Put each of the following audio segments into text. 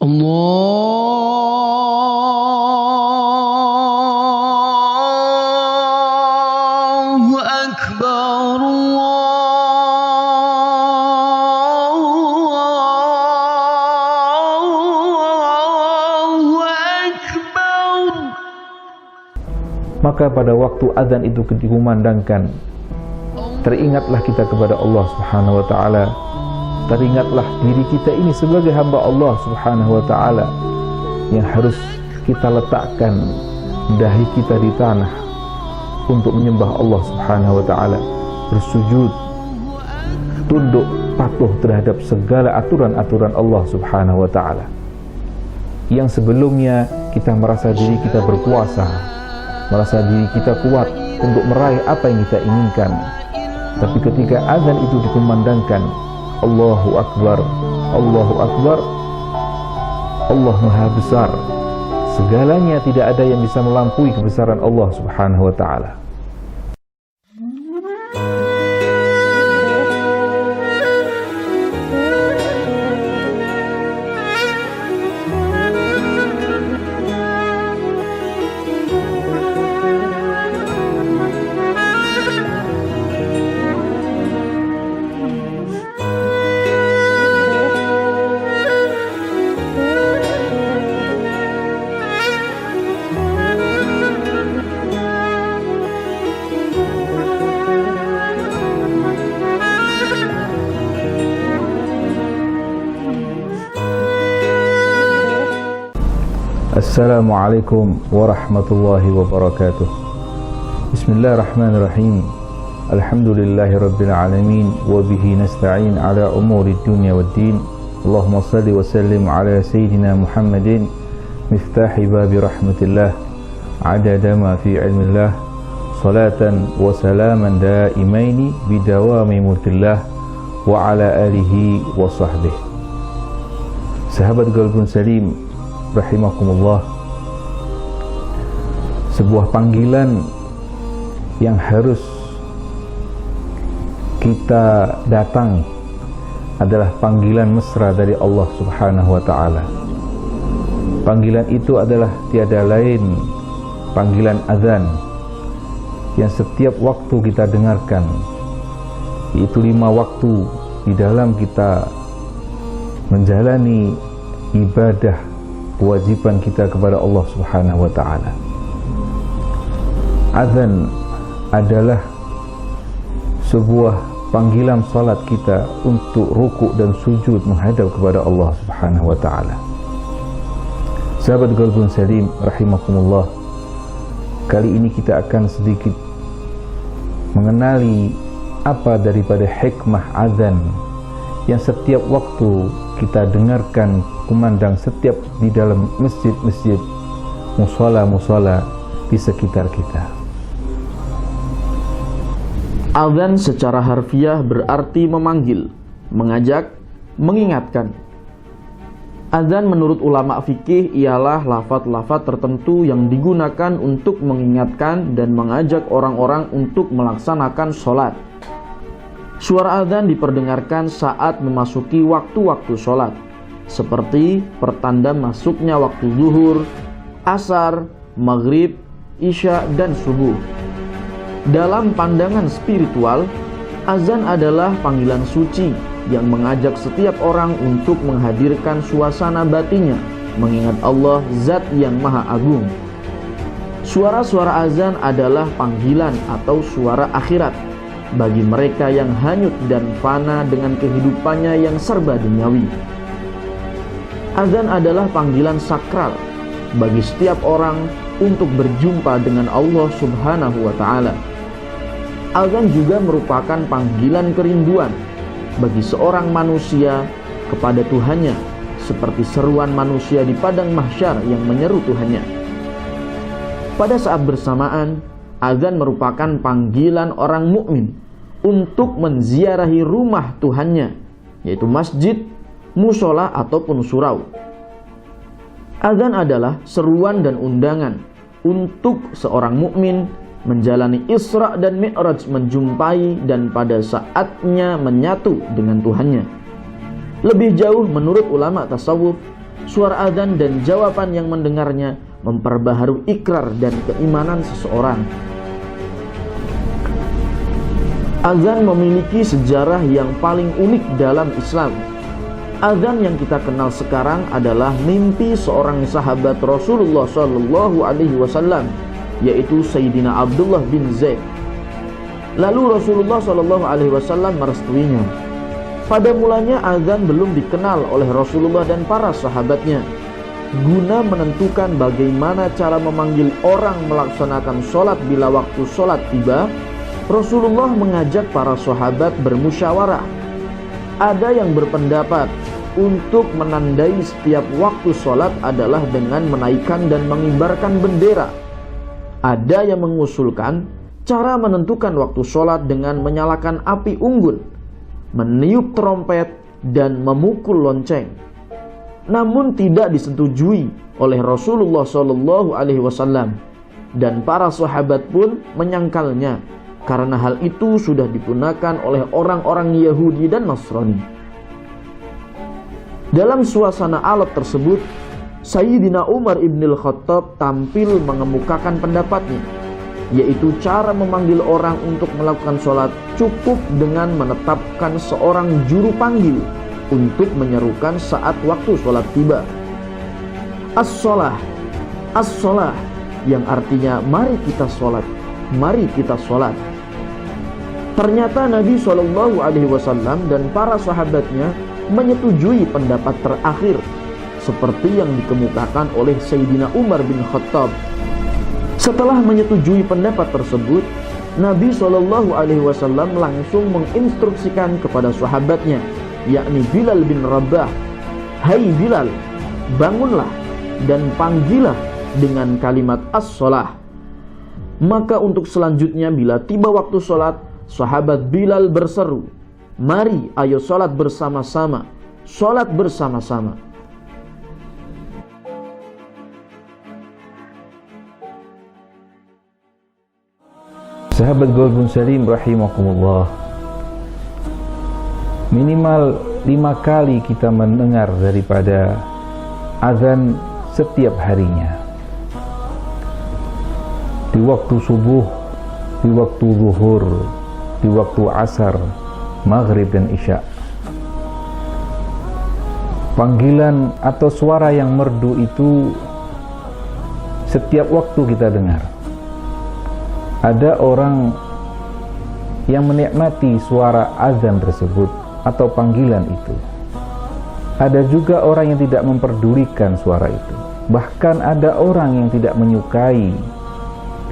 Allahu Akbar, Allahu Akbar. Maka pada waktu azan itu dikumandangkan, teringatlah kita kepada Allah Subhanahu wa ta'ala. Teringatlah diri kita ini sebagai hamba Allah Subhanahu wa ta'ala yang harus kita letakkan dahi kita di tanah untuk menyembah Allah Subhanahu wa ta'ala, bersujud, tunduk patuh terhadap segala aturan-aturan Allah Subhanahu wa ta'ala. Yang sebelumnya kita merasa diri kita berkuasa, merasa diri kita kuat untuk meraih apa yang kita inginkan. Tapi ketika azan itu dikumandangkan, Allahu Akbar, Allahu Akbar, Allah Maha Besar, segalanya tidak ada yang bisa melampaui kebesaran Allah Subhanahu wa ta'ala. Assalamualaikum warahmatullahi wabarakatuh. Bismillahirrahmanirrahim. Alhamdulillahi rabbil alamin, wa bihi nasta'in ala umuri dunya waddin. Allahumma salli wa sallim ala sayyidina Muhammadin miftahi babi rahmatillah, adada ma fi ilmillah, salatan wa salaman daimaini bidawami mulkillah, wa ala alihi wa sahbihi. Sahabat Qalbun Salim rahimakumullah, sebuah panggilan yang harus kita datangi adalah panggilan mesra dari Allah Subhanahu wa ta'ala. Panggilan itu adalah tiada lain panggilan azan yang setiap waktu kita dengarkan, yaitu 5 waktu di dalam kita menjalani ibadah kewajiban kita kepada Allah Subhanahu wa ta'ala. Azan adalah sebuah panggilan salat kita untuk rukuk dan sujud menghadap kepada Allah Subhanahu wa ta'ala. Sahabat Qalbun Salim rahimakumullah, kali ini kita akan sedikit mengenali apa daripada hikmah azan yang setiap waktu kita dengarkan kumandang setiap di dalam masjid-masjid, musala-musala di sekitar kita. Azan secara harfiah berarti memanggil, mengajak, mengingatkan. Azan menurut ulama fikih ialah lafaz-lafaz tertentu yang digunakan untuk mengingatkan dan mengajak orang-orang untuk melaksanakan sholat. Suara azan diperdengarkan saat memasuki waktu-waktu sholat, seperti pertanda masuknya waktu zuhur, asar, maghrib, isya, dan subuh. Dalam pandangan spiritual, azan adalah panggilan suci yang mengajak setiap orang untuk menghadirkan suasana batinnya, mengingat Allah Zat yang Maha Agung. Suara-suara azan adalah panggilan atau suara akhirat bagi mereka yang hanyut dan fana dengan kehidupannya yang serba duniawi. Azan adalah panggilan sakral bagi setiap orang untuk berjumpa dengan Allah Subhanahu wa ta'ala. Azan juga merupakan panggilan kerinduan bagi seorang manusia kepada Tuhannya, seperti seruan manusia di padang mahsyar yang menyeru Tuhannya. Pada saat bersamaan, azan merupakan panggilan orang mukmin untuk menziarahi rumah Tuhannya, yaitu masjid, musola ataupun surau. Azan adalah seruan dan undangan untuk seorang mukmin menjalani Isra dan Mi'raj, menjumpai dan pada saatnya menyatu dengan Tuhannya. Lebih jauh menurut ulama tasawuf, Suara adzan dan jawaban yang mendengarnya memperbaharui ikrar dan keimanan seseorang. Adzan memiliki sejarah yang paling unik dalam Islam. Adzan yang kita kenal sekarang adalah mimpi seorang sahabat Rasulullah SAW, yaitu Sayyidina Abdullah bin Zaid. Lalu Rasulullah SAW merestuinya. Pada mulanya adzan belum dikenal oleh Rasulullah dan para sahabatnya. Guna menentukan bagaimana cara memanggil orang melaksanakan sholat bila waktu sholat tiba, Rasulullah mengajak para sahabat bermusyawarah. Ada yang berpendapat untuk menandai setiap waktu sholat adalah dengan menaikkan dan mengibarkan bendera. Ada yang mengusulkan cara menentukan waktu sholat dengan menyalakan api unggun, meniup trompet, dan memukul lonceng. Namun tidak disetujui oleh Rasulullah SAW, dan para sahabat pun menyangkalnya karena hal itu sudah digunakan oleh orang-orang Yahudi dan Nasrani. Dalam suasana alat tersebut, Sayyidina Umar ibn al-Khattab tampil mengemukakan pendapatnya, yaitu cara memanggil orang untuk melakukan sholat cukup dengan menetapkan seorang juru panggil untuk menyerukan saat waktu sholat tiba. As-sholah, as-sholah, yang artinya mari kita sholat, mari kita sholat. Ternyata Nabi SAW dan para sahabatnya menyetujui pendapat terakhir, seperti yang dikemukakan oleh Sayyidina Umar bin Khattab. Setelah menyetujui pendapat tersebut, Nabi SAW langsung menginstruksikan kepada sahabatnya, yakni Bilal bin Rabah, "Hai Bilal, bangunlah dan panggillah dengan kalimat as-sholah." Maka untuk selanjutnya bila tiba waktu sholat, sahabat Bilal berseru, "Mari ayo sholat bersama-sama, sholat bersama-sama." Sahabat Golbun Salim rahimakumullah, minimal 5 kali kita mendengar daripada azan setiap harinya. Di waktu subuh, di waktu zuhur, di waktu asar, maghrib dan isya. Panggilan atau suara yang merdu itu setiap waktu kita dengar. Ada orang yang menikmati suara azan tersebut atau panggilan itu. Ada juga orang yang tidak memperdulikan suara itu. Bahkan ada orang yang tidak menyukai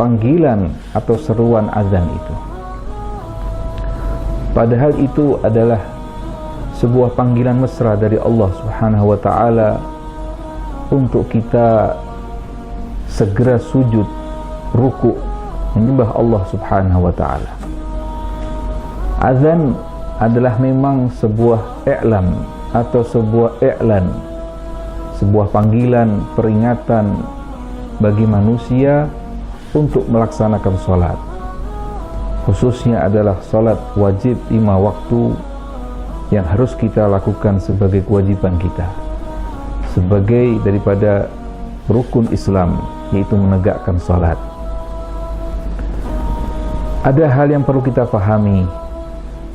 panggilan atau seruan azan itu. Padahal itu adalah sebuah panggilan mesra dari Allah Subhanahu wa taala untuk kita segera sujud, ruku, menyembah Allah Subhanahu wa taala. Azan adalah memang sebuah i'lam atau sebuah i'lan, sebuah panggilan peringatan bagi manusia untuk melaksanakan sholat. Khususnya adalah sholat wajib 5 waktu yang harus kita lakukan sebagai kewajiban kita, sebagai daripada rukun Islam, yaitu menegakkan sholat. Ada hal yang perlu kita pahami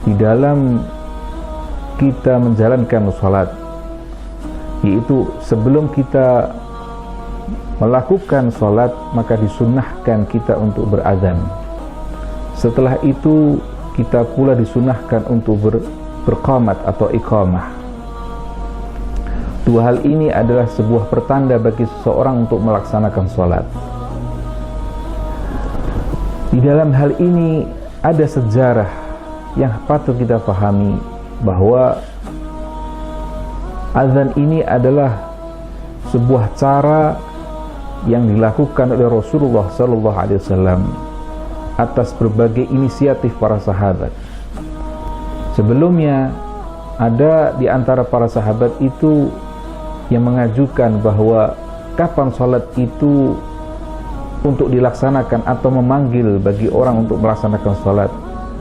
di dalam kita menjalankan sholat, yaitu sebelum kita melakukan sholat maka disunnahkan kita untuk berazan. Setelah itu kita pula disunnahkan untuk berqamat atau iqamah. Dua hal ini adalah sebuah pertanda bagi seseorang untuk melaksanakan sholat. Di dalam hal ini ada sejarah yang patut kita pahami, bahwa azan ini adalah sebuah cara yang dilakukan oleh Rasulullah SAW atas berbagai inisiatif para sahabat. Sebelumnya ada di antara para sahabat itu yang mengajukan bahwa kapan sholat itu untuk dilaksanakan atau memanggil bagi orang untuk melaksanakan sholat.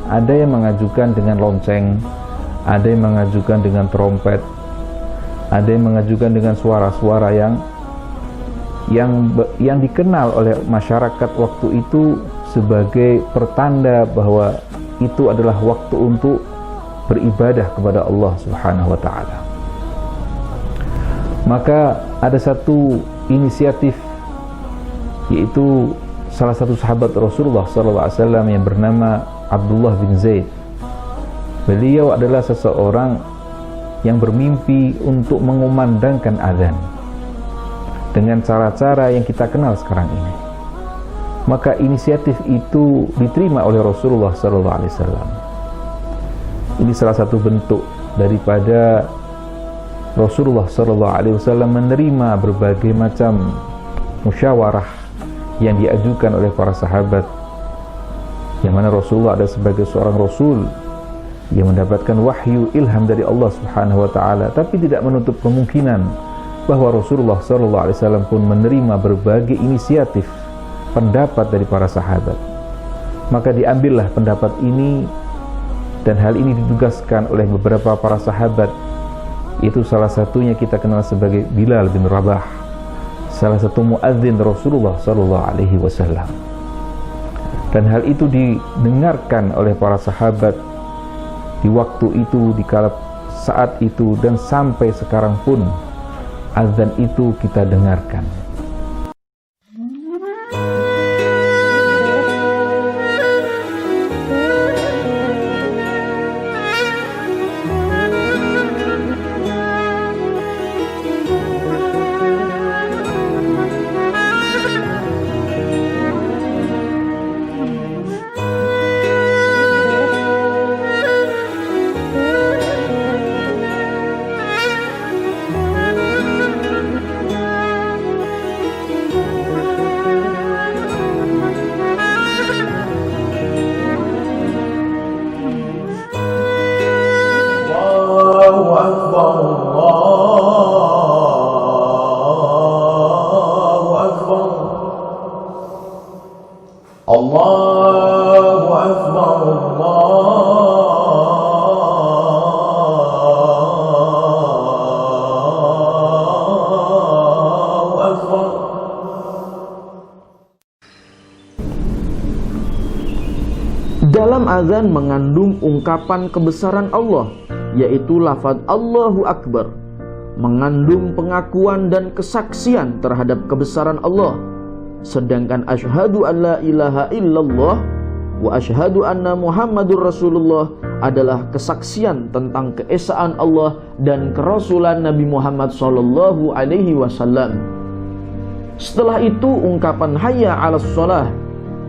Ada yang mengajukan dengan lonceng, ada yang mengajukan dengan trompet, ada yang mengajukan dengan suara-suara yang dikenal oleh masyarakat waktu itu sebagai pertanda bahwa itu adalah waktu untuk beribadah kepada Allah Subhanahu wa taala. Maka ada satu inisiatif, yaitu salah satu sahabat Rasulullah SAW yang bernama Abdullah bin Zaid. Beliau adalah seseorang yang bermimpi untuk mengumandangkan azan dengan cara-cara yang kita kenal sekarang ini. Maka inisiatif itu diterima oleh Rasulullah SAW. Ini salah satu bentuk daripada Rasulullah SAW menerima berbagai macam musyawarah yang diajukan oleh para sahabat, yang mana Rasulullah ada sebagai seorang Rasul yang mendapatkan wahyu ilham dari Allah Subhanahu wa taala, tapi tidak menutup kemungkinan bahwa Rasulullah SAW pun menerima berbagai inisiatif pendapat dari para sahabat. Maka diambillah pendapat ini, dan hal ini ditugaskan oleh beberapa para sahabat. Itu salah satunya kita kenal sebagai Bilal bin Rabah, salah satu muadzin Rasulullah SAW. Dan hal itu didengarkan oleh para sahabat di waktu itu, di kala saat itu, dan sampai sekarang pun azan itu kita dengarkan. Dalam azan mengandung ungkapan kebesaran Allah, yaitu lafaz Allahu Akbar, mengandung pengakuan dan kesaksian terhadap kebesaran Allah. Sedangkan asyhadu an la ilaha illallah wa asyhadu anna Muhammadur Rasulullah adalah kesaksian tentang keesaan Allah dan kerasulan Nabi Muhammad sallallahu alaihi wasallam. Setelah itu ungkapan hayya 'alas shalah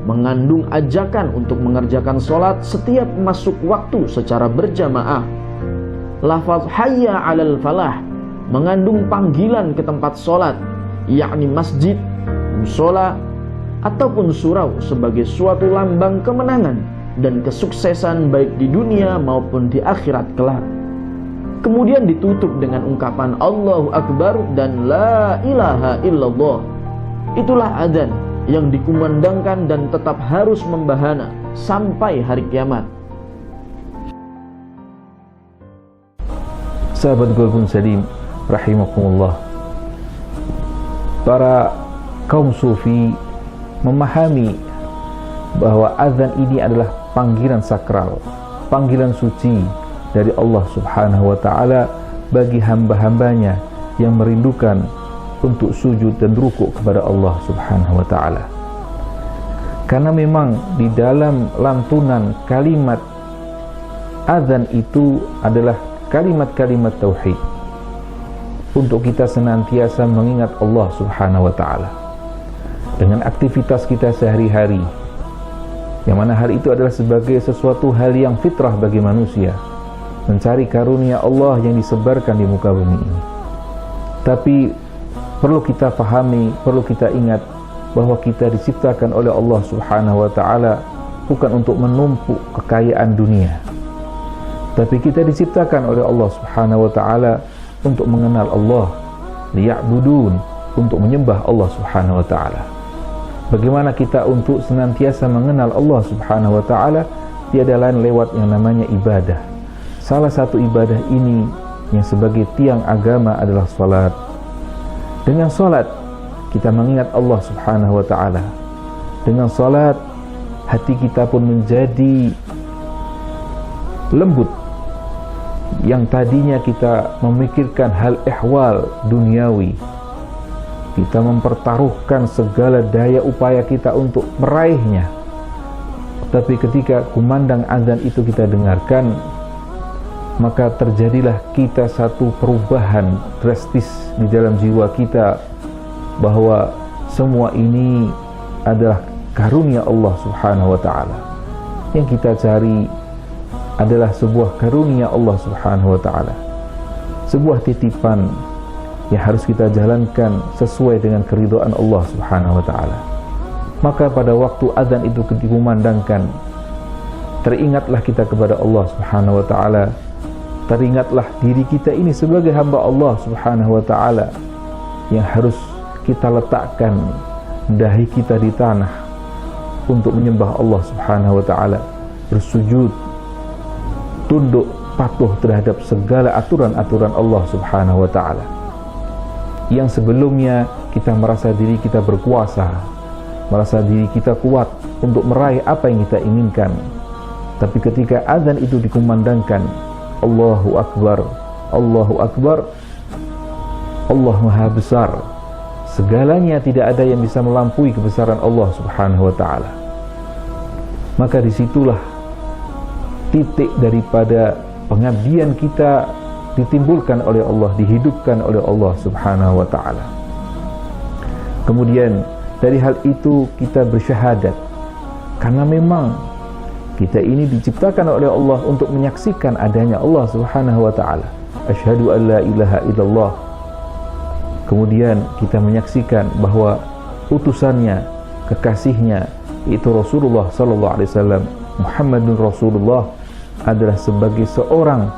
mengandung ajakan untuk mengerjakan sholat setiap masuk waktu secara berjamaah. Lafaz hayya 'alal falah mengandung panggilan ke tempat sholat, yakni masjid, musola, ataupun surau sebagai suatu lambang kemenangan dan kesuksesan baik di dunia maupun di akhirat kelak. Kemudian ditutup dengan ungkapan Allahu Akbar dan la ilaha illallah. Itulah adzan yang dikumandangkan dan tetap harus membahana sampai hari kiamat. Sahabat Golbun Salim rahimakumullah, para kaum sufi memahami bahwa azan ini adalah panggilan sakral, panggilan suci dari Allah Subhanahu wa taala bagi hamba-hambanya yang merindukan untuk sujud dan rukuk kepada Allah Subhanahu wa taala. Karena memang di dalam lantunan kalimat azan itu adalah kalimat-kalimat tauhid untuk kita senantiasa mengingat Allah Subhanahu wa taala dengan aktivitas kita sehari-hari, yang mana hal itu adalah sebagai sesuatu hal yang fitrah bagi manusia, mencari karunia Allah yang disebarkan di muka bumi ini. Tapi perlu kita pahami, perlu kita ingat bahwa kita diciptakan oleh Allah Subhanahu wa taala bukan untuk menumpuk kekayaan dunia, tapi kita diciptakan oleh Allah Subhanahu wa taala untuk mengenal Allah, liya'budun, untuk menyembah Allah Subhanahu wa taala. Bagaimana kita untuk senantiasa mengenal Allah Subhanahu wa taala? Tiada lain lewat yang namanya ibadah. Salah satu ibadah ini yang sebagai tiang agama adalah salat. Dengan salat kita mengingat Allah Subhanahu wa taala. Dengan salat hati kita pun menjadi lembut. Yang tadinya kita memikirkan hal ihwal duniawi, kita mempertaruhkan segala daya upaya kita untuk meraihnya. Tapi ketika kumandang azan itu kita dengarkan, maka terjadilah kita satu perubahan drastis di dalam jiwa kita, bahwa semua ini adalah karunia Allah Subhanahu wa taala. Yang kita cari adalah sebuah karunia Allah Subhanahu wa taala, sebuah titipan yang harus kita jalankan sesuai dengan keridhaan Allah Subhanahu wa taala. Maka pada waktu azan itu dikumandangkan, teringatlah kita kepada Allah Subhanahu wa taala. Teringatlah diri kita ini sebagai hamba Allah Subhanahu wa taala yang harus kita letakkan dahi kita di tanah untuk menyembah Allah Subhanahu wa taala, bersujud, tunduk patuh terhadap segala aturan-aturan Allah Subhanahu wa taala. Yang sebelumnya kita merasa diri kita berkuasa, merasa diri kita kuat untuk meraih apa yang kita inginkan. Tapi ketika azan itu dikumandangkan, Allahu Akbar, Allahu Akbar, Allah Maha Besar, segalanya tidak ada yang bisa melampaui kebesaran Allah Subhanahu wa taala. Maka disitulah titik daripada pengabdian kita ditimbulkan oleh Allah, dihidupkan oleh Allah Subhanahu wa taala. Kemudian dari hal itu kita bersyahadat, karena memang kita ini diciptakan oleh Allah untuk menyaksikan adanya Allah Subhanahu wa taala. Asyhadu an la ilaha illallah. Kemudian kita menyaksikan bahwa utusannya, kekasihnya, yaitu Rasulullah sallallahu alaihi wasallam, Muhammadun Rasulullah, adalah sebagai seorang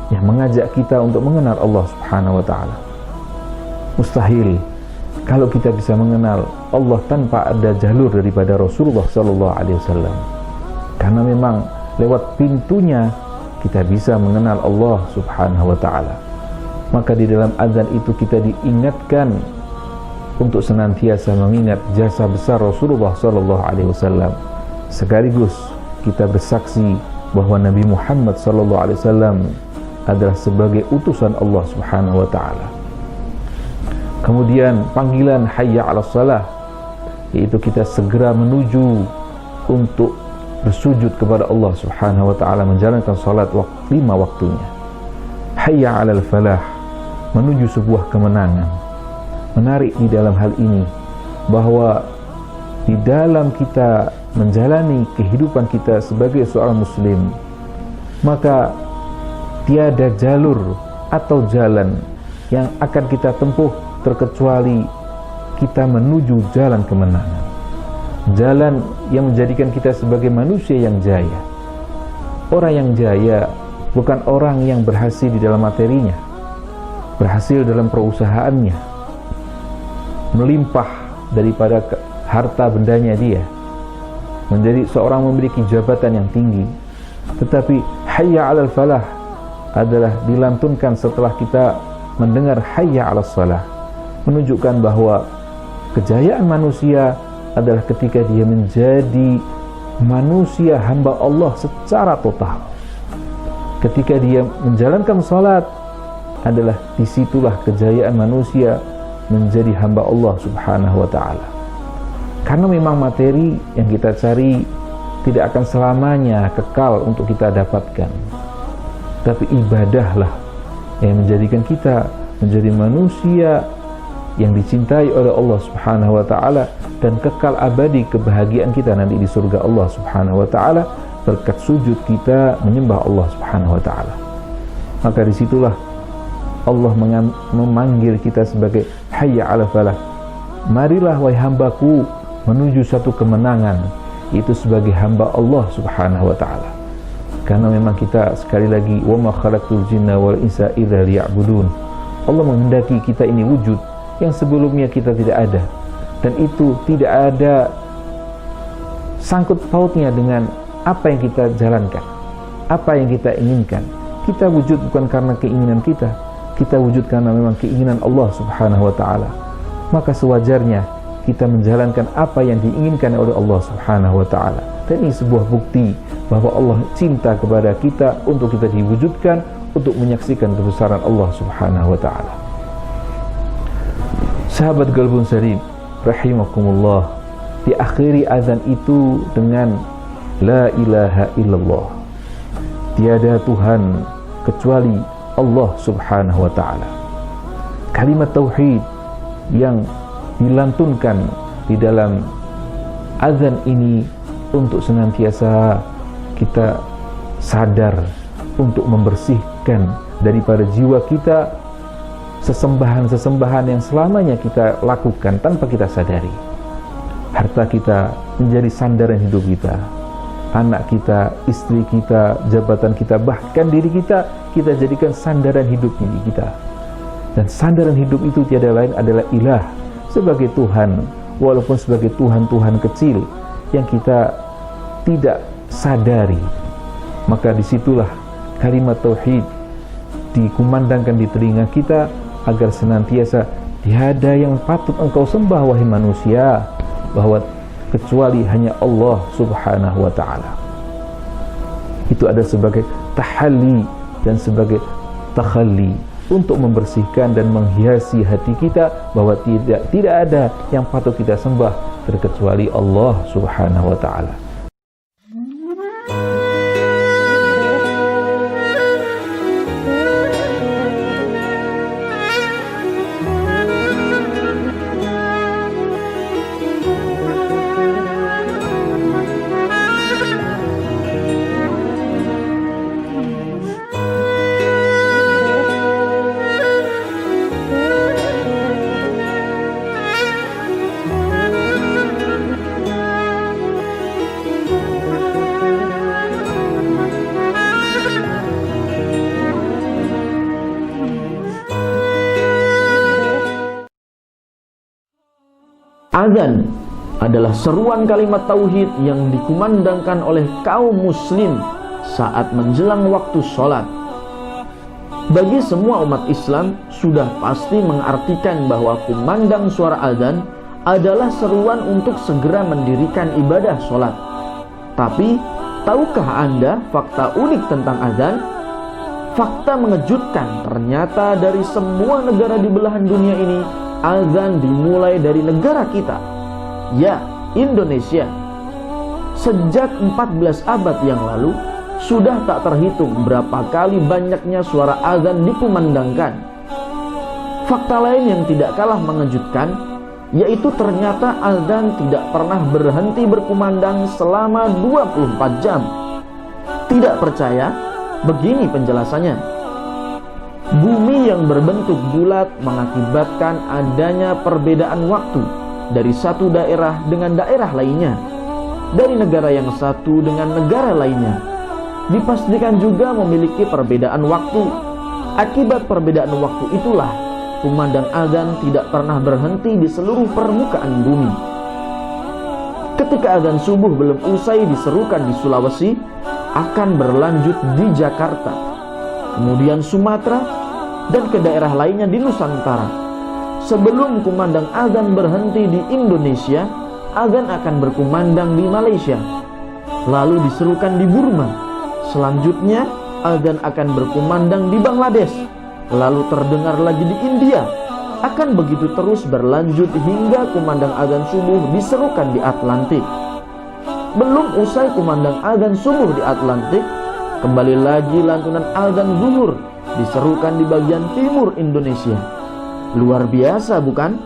yang mengajak kita untuk mengenal Allah Subhanahu wa taala. Mustahil kalau kita bisa mengenal Allah tanpa ada jalur daripada Rasulullah sallallahu alaihi wasallam. Karena memang lewat pintunya kita bisa mengenal Allah Subhanahu wa taala. Maka di dalam azan itu kita diingatkan untuk senantiasa mengingat jasa besar Rasulullah sallallahu alaihi wasallam. Sekaligus kita bersaksi bahwa Nabi Muhammad sallallahu alaihi wasallam adalah sebagai utusan Allah Subhanahu wa taala. Kemudian panggilan hayya 'alas shalah, yaitu kita segera menuju untuk bersujud kepada Allah Subhanahu wa taala, menjalankan salat 5 waktunya. Hayya 'alal falah, menuju sebuah kemenangan. Menarik di dalam hal ini bahwa di dalam kita menjalani kehidupan kita sebagai seorang muslim, maka tiada jalur atau jalan yang akan kita tempuh terkecuali kita menuju jalan kemenangan, jalan yang menjadikan kita sebagai manusia yang jaya. Orang yang jaya bukan orang yang berhasil di dalam materinya, berhasil dalam perusahaannya, melimpah daripada harta bendanya dia, menjadi seorang memiliki jabatan yang tinggi. Tetapi hayya 'alal falah adalah dilantunkan setelah kita mendengar hayya 'alas shalah, menunjukkan bahwa kejayaan manusia adalah ketika dia menjadi manusia hamba Allah secara total. Ketika dia menjalankan salat, adalah disitulah kejayaan manusia menjadi hamba Allah Subhanahu wa ta'ala. Karena memang materi yang kita cari tidak akan selamanya kekal untuk kita dapatkan, tapi ibadahlah yang menjadikan kita menjadi manusia yang dicintai oleh Allah Subhanahu wa ta'ala dan kekal abadi kebahagiaan kita nanti di surga Allah Subhanahu wa ta'ala berkat sujud kita menyembah Allah Subhanahu wa ta'ala. Maka disitulah Allah memanggil kita sebagai hayya 'ala falah. Marilah wahai hambaku menuju satu kemenangan, itu sebagai hamba Allah Subhanahu wa ta'ala. Karena memang kita sekali lagi, wa ma khalaqtul jinna wal insa illa liya'budun. Allah menghendaki kita ini wujud yang sebelumnya kita tidak ada, dan itu tidak ada sangkut pautnya dengan apa yang kita jalankan, apa yang kita inginkan. kita wujud bukan karena keinginan kita wujud karena memang keinginan Allah subhanahu wa ta'ala. Maka sewajarnya kita menjalankan apa yang diinginkan oleh Allah subhanahu wa ta'ala. Dan ini sebuah bukti bahwa Allah cinta kepada kita untuk kita diwujudkan, untuk menyaksikan kebesaran Allah subhanahu wa ta'ala. Sahabat Qalbun Salim rahimakumullah, diakhiri azan itu dengan la ilaha illallah, tiada Tuhan kecuali Allah subhanahu wa ta'ala. Kalimat tauhid yang dilantunkan di dalam azan ini untuk senantiasa kita sadar untuk membersihkan daripada jiwa kita sesembahan-sesembahan yang selamanya kita lakukan tanpa kita sadari. Harta kita menjadi sandaran hidup kita, anak kita, istri kita, jabatan kita, bahkan diri kita jadikan sandaran hidup diri kita. Dan sandaran hidup itu tiada lain adalah ilah, sebagai Tuhan, walaupun sebagai Tuhan-Tuhan kecil yang kita tidak sadari. Maka disitulah kalimat tauhid dikumandangkan di telinga kita agar senantiasa tiada yang patut engkau sembah wahai manusia, bahwa kecuali hanya Allah subhanahu wa ta'ala. Itu ada sebagai tahalli dan sebagai takhalli untuk membersihkan dan menghiasi hati kita bahwa tidak ada yang patut kita sembah terkecuali Allah subhanahu wa ta'ala. Azan adalah seruan kalimat tauhid yang dikumandangkan oleh kaum muslim saat menjelang waktu sholat. Bagi semua umat Islam sudah pasti mengartikan bahwa kumandang suara azan adalah seruan untuk segera mendirikan ibadah sholat. Tapi tahukah Anda fakta unik tentang azan? Fakta mengejutkan, ternyata dari semua negara di belahan dunia ini, azan dimulai dari negara kita, ya, Indonesia. Sejak 14 abad yang lalu, sudah tak terhitung berapa kali banyaknya suara azan dikumandangkan. Fakta lain yang tidak kalah mengejutkan, yaitu ternyata azan tidak pernah berhenti berkumandang selama 24 jam. Tidak percaya? Begini penjelasannya. Bumi yang berbentuk bulat mengakibatkan adanya perbedaan waktu dari satu daerah dengan daerah lainnya, dari negara yang satu dengan negara lainnya. Dipastikan juga memiliki perbedaan waktu. Akibat perbedaan waktu itulah kumandang azan tidak pernah berhenti di seluruh permukaan bumi. Ketika azan subuh belum usai diserukan di Sulawesi, akan berlanjut di Jakarta, kemudian Sumatera, dan ke daerah lainnya di Nusantara. Sebelum kumandang azan berhenti di Indonesia, azan akan berkumandang di Malaysia, lalu diserukan di Burma. Selanjutnya azan akan berkumandang di Bangladesh, lalu terdengar lagi di India. Akan begitu terus berlanjut hingga kumandang azan subuh diserukan di Atlantik. Belum usai kumandang azan subuh di Atlantik, kembali lagi lantunan azan zuhur diserukan di bagian timur Indonesia. Luar biasa bukan?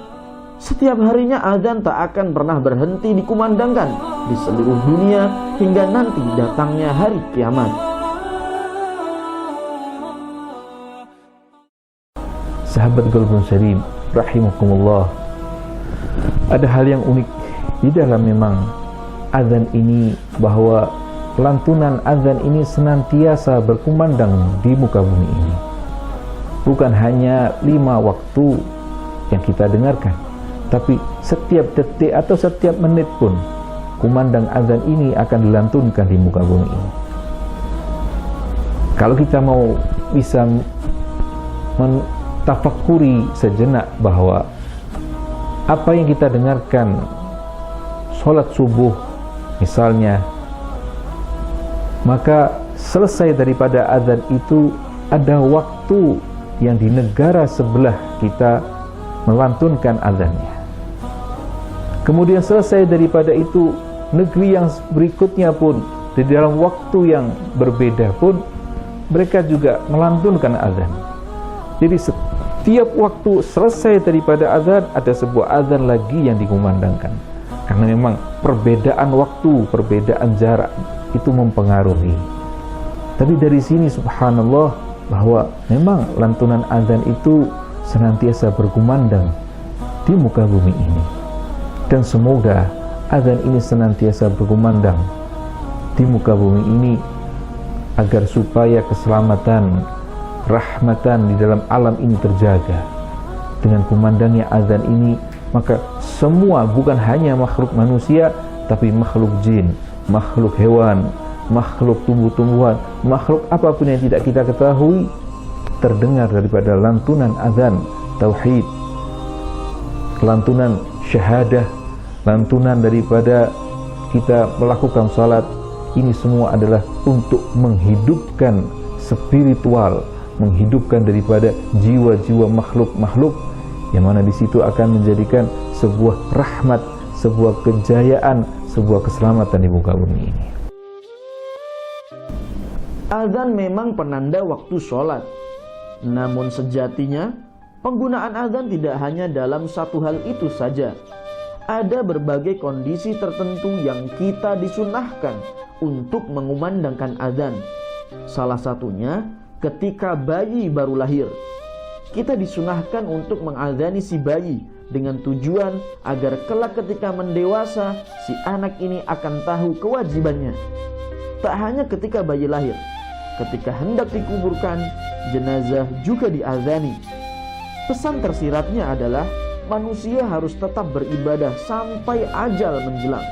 Setiap harinya azan tak akan pernah berhenti dikumandangkan di seluruh dunia hingga nanti datangnya hari kiamat. Sahabat Qalbun Salim rahimakumullah, ada hal yang unik di dalam memang azan ini, bahwa lantunan azan ini senantiasa berkumandang di muka bumi ini. Bukan hanya 5 waktu yang kita dengarkan, tapi setiap detik atau setiap menit pun kumandang azan ini akan dilantunkan di muka bumi ini. Kalau kita mau bisa mentafakuri sejenak bahwa apa yang kita dengarkan sholat subuh misalnya, maka selesai daripada azan itu ada waktu yang di negara sebelah kita melantunkan azannya. Kemudian selesai daripada itu, negeri yang berikutnya pun di dalam waktu yang berbeda pun mereka juga melantunkan azan. Jadi setiap waktu selesai daripada azan, ada sebuah azan lagi yang dikumandangkan. Karena memang perbedaan waktu, perbedaan jarak itu mempengaruhi. Tapi dari sini subhanallah bahwa memang lantunan azan itu senantiasa berkumandang di muka bumi ini. Dan semoga azan ini senantiasa berkumandang di muka bumi ini agar supaya keselamatan, rahmatan di dalam alam ini terjaga. Dengan kumandangnya azan ini, maka semua, bukan hanya makhluk manusia, tapi makhluk jin, makhluk hewan, makhluk tumbuh-tumbuhan, makhluk apapun yang tidak kita ketahui, terdengar daripada lantunan azan tauhid, lantunan syahadah, lantunan daripada kita melakukan salat. Ini semua adalah untuk menghidupkan spiritual, menghidupkan daripada jiwa-jiwa makhluk-makhluk, yang mana di situ akan menjadikan sebuah rahmat, sebuah kejayaan, sebuah keselamatan di muka bumi ini. Azan memang penanda waktu sholat. Namun sejatinya penggunaan azan tidak hanya dalam satu hal itu saja. Ada berbagai kondisi tertentu yang kita disunahkan untuk mengumandangkan azan. Salah satunya ketika bayi baru lahir. Kita disunahkan untuk mengazani si bayi dengan tujuan agar kelak ketika mendewasa, si anak ini akan tahu kewajibannya. Tak hanya ketika bayi lahir, ketika hendak dikuburkan, jenazah juga diazani. Pesan tersiratnya adalah manusia harus tetap beribadah sampai ajal menjelang.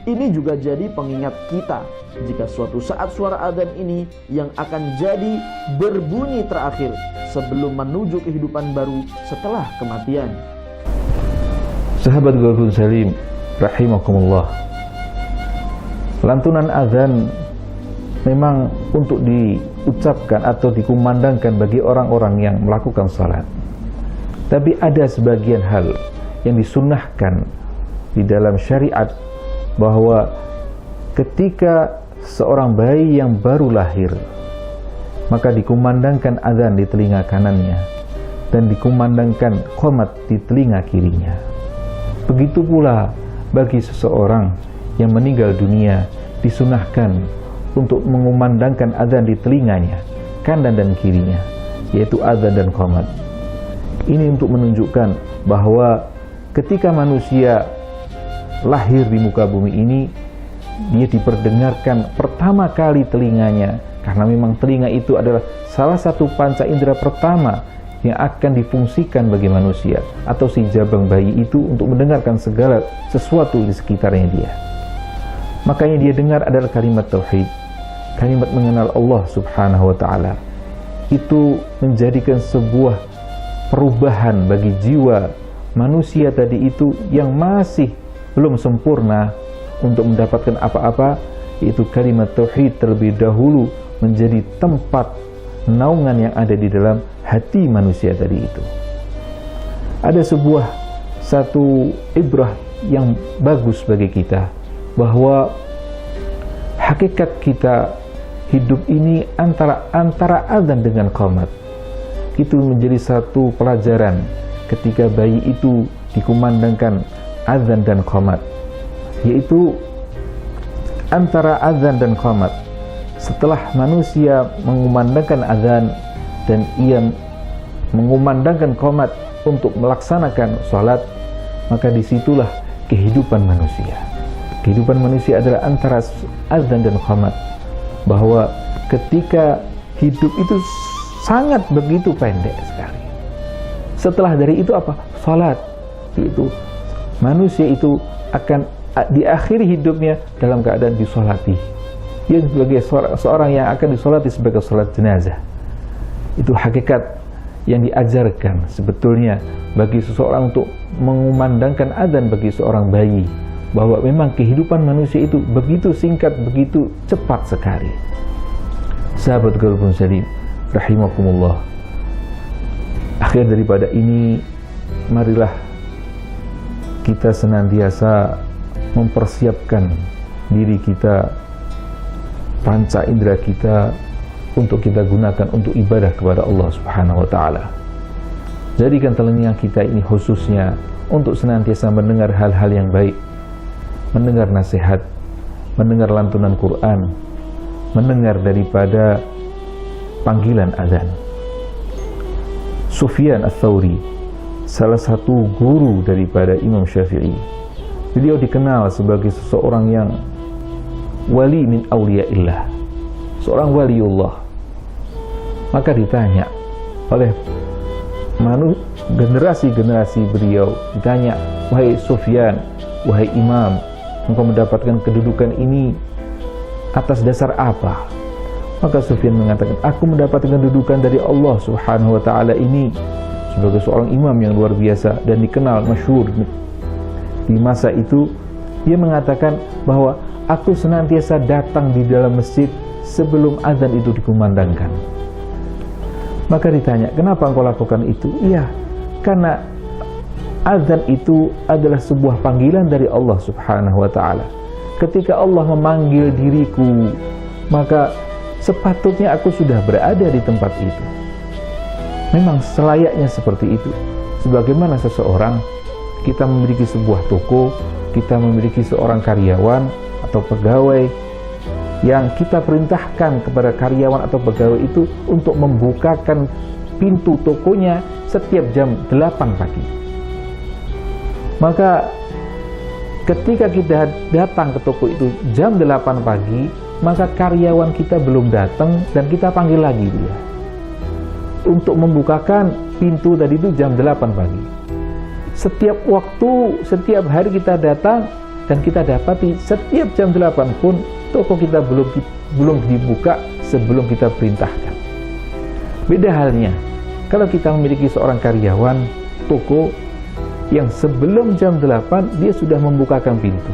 Ini juga jadi pengingat kita jika suatu saat suara azan ini yang akan jadi berbunyi terakhir sebelum menuju kehidupan baru setelah kematian. Sahabat Golbun Salim rahimakumullah, lantunan azan memang untuk diucapkan atau dikumandangkan bagi orang-orang yang melakukan salat. Tapi ada sebagian hal yang disunnahkan di dalam syariat, bahwa ketika seorang bayi yang baru lahir, maka dikumandangkan azan di telinga kanannya dan dikumandangkan qomat di telinga kirinya. Begitu pula bagi seseorang yang meninggal dunia, disunahkan untuk mengumandangkan azan di telinganya kanan dan kirinya, yaitu azan dan qomat. Ini untuk menunjukkan bahwa ketika manusia lahir di muka bumi ini, dia diperdengarkan pertama kali telinganya, karena memang telinga itu adalah salah satu panca indera pertama yang akan difungsikan bagi manusia atau si jabang bayi itu untuk mendengarkan segala sesuatu di sekitarnya dia. Makanya dia dengar adalah kalimat tauhid, kalimat mengenal Allah subhanahu wa ta'ala. Itu menjadikan sebuah perubahan bagi jiwa manusia tadi itu yang masih belum sempurna untuk mendapatkan apa-apa, yaitu kalimat tauhid terlebih dahulu menjadi tempat naungan yang ada di dalam hati manusia tadi itu. Ada satu ibrah yang bagus bagi kita, bahwa hakikat kita hidup ini antara azan dengan qomat. Itu menjadi satu pelajaran ketika bayi itu dikumandangkan azan dan qomat, yaitu antara azan dan qomat. Setelah manusia mengumandangkan azan dan ia mengumandangkan qomat untuk melaksanakan sholat, maka disitulah kehidupan manusia. Kehidupan manusia adalah antara azan dan qomat, bahwa ketika hidup itu sangat begitu pendek sekali. Setelah dari itu apa? Salat. Itu manusia itu akan diakhiri hidupnya dalam keadaan disolati. Dia sebagai seorang yang akan disolati sebagai salat jenazah. Itu hakikat yang diajarkan sebetulnya bagi seseorang untuk mengumandangkan adzan bagi seorang bayi, bahwa memang kehidupan manusia itu begitu singkat, begitu cepat sekali. Sahabat Qalbun Salim rahimakumullah, akhir daripada ini, marilah kita senantiasa mempersiapkan diri kita, panca indera kita, untuk kita gunakan untuk ibadah kepada Allah Subhanahu wa ta'ala. Jadikan telinga kita ini khususnya untuk senantiasa mendengar hal-hal yang baik, mendengar nasihat, mendengar lantunan Quran, mendengar daripada panggilan azan. Sufyan Ats-Tsauri, salah satu guru daripada Imam Syafi'i, beliau dikenal sebagai seseorang yang wali min awliyaillah, seorang waliullah. Maka ditanya oleh generasi-generasi beliau, ditanya, wahai Sufyan, wahai Imam, engkau mendapatkan kedudukan ini atas dasar apa? Maka Sufyan mengatakan, aku mendapatkan kedudukan dari Allah Subhanahu wa ta'ala ini sebagai seorang imam yang luar biasa dan dikenal masyhur di masa itu. Dia mengatakan bahwa aku senantiasa datang di dalam masjid sebelum azan itu dikumandangkan. Maka ditanya, kenapa engkau lakukan itu? Iya, karena azan itu adalah sebuah panggilan dari Allah Subhanahu wa ta'ala. Ketika Allah memanggil diriku, maka sepatutnya aku sudah berada di tempat itu. Memang selayaknya seperti itu. Sebagaimana seseorang, kita memiliki sebuah toko, kita memiliki seorang karyawan atau pegawai yang kita perintahkan kepada karyawan atau pegawai itu untuk membukakan pintu tokonya setiap jam 8 pagi. Maka ketika kita datang ke toko itu jam 8 pagi, maka karyawan kita belum datang dan kita panggil lagi dia untuk membukakan pintu tadi itu jam 8 pagi. Setiap waktu, setiap hari kita datang dan kita dapati setiap jam 8 pun toko kita belum dibuka sebelum kita perintahkan. Beda halnya kalau kita memiliki seorang karyawan toko yang sebelum jam 8 dia sudah membukakan pintu.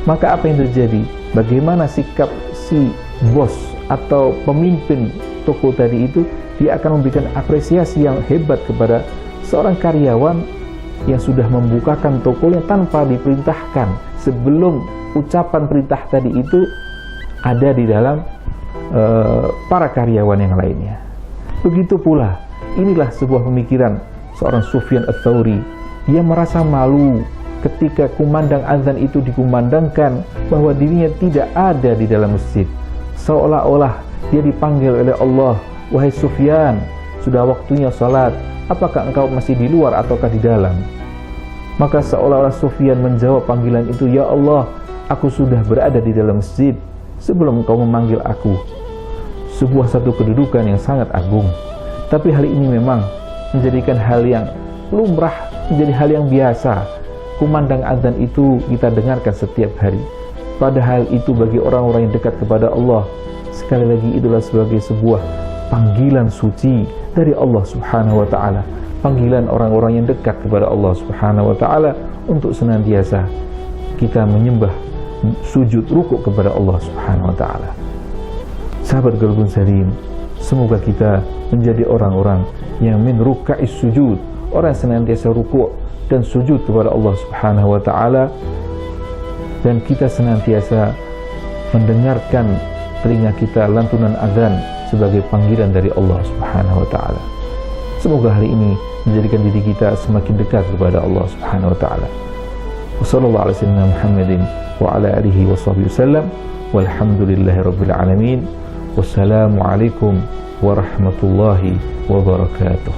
Maka apa yang terjadi? Bagaimana sikap si bos atau pemimpin toko tadi itu? Dia akan memberikan apresiasi yang hebat kepada seorang karyawan yang sudah membukakan tokonya tanpa diperintahkan, sebelum ucapan perintah tadi itu ada di dalam para karyawan yang lainnya. Begitu pula, inilah sebuah pemikiran seorang Sufyan Ats-Tsauri. Dia merasa malu ketika kumandang azan itu dikumandangkan bahwa dirinya tidak ada di dalam masjid. Seolah-olah dia dipanggil oleh Allah, wahai Sufyan, sudah waktunya salat, apakah engkau masih di luar ataukah di dalam? Maka seolah-olah Sufyan menjawab panggilan itu, ya Allah, aku sudah berada di dalam masjid sebelum engkau memanggil aku. Sebuah satu kedudukan yang sangat agung. Tapi hal ini memang menjadikan hal yang lumrah, menjadi hal yang biasa. Kumandang azan itu kita dengarkan setiap hari. Padahal itu bagi orang-orang yang dekat kepada Allah, sekali lagi itulah sebagai sebuah panggilan suci dari Allah Subhanahu wa ta'ala. Panggilan orang-orang yang dekat kepada Allah Subhanahu wa ta'ala untuk senantiasa kita menyembah, sujud, rukuk kepada Allah Subhanahu wa ta'ala. Sahabat Qalbun Salim, semoga kita menjadi orang-orang yang min ruka'is sujud, orang yang senantiasa rukuk dan sujud kepada Allah Subhanahu wa ta'ala, dan kita senantiasa mendengarkan telinga kita lantunan azan sebagai panggilan dari Allah Subhanahu wa ta'ala. Semoga hari ini menjadikan diri kita semakin dekat kepada Allah Subhanahu wa ta'ala. Wassallallahu ala sayyidina Muhammadin wa ala alihi wa sahbihi wasallam, walhamdulillahi rabbil alamin. Wassalamu alaikum warahmatullahi wabarakatuh.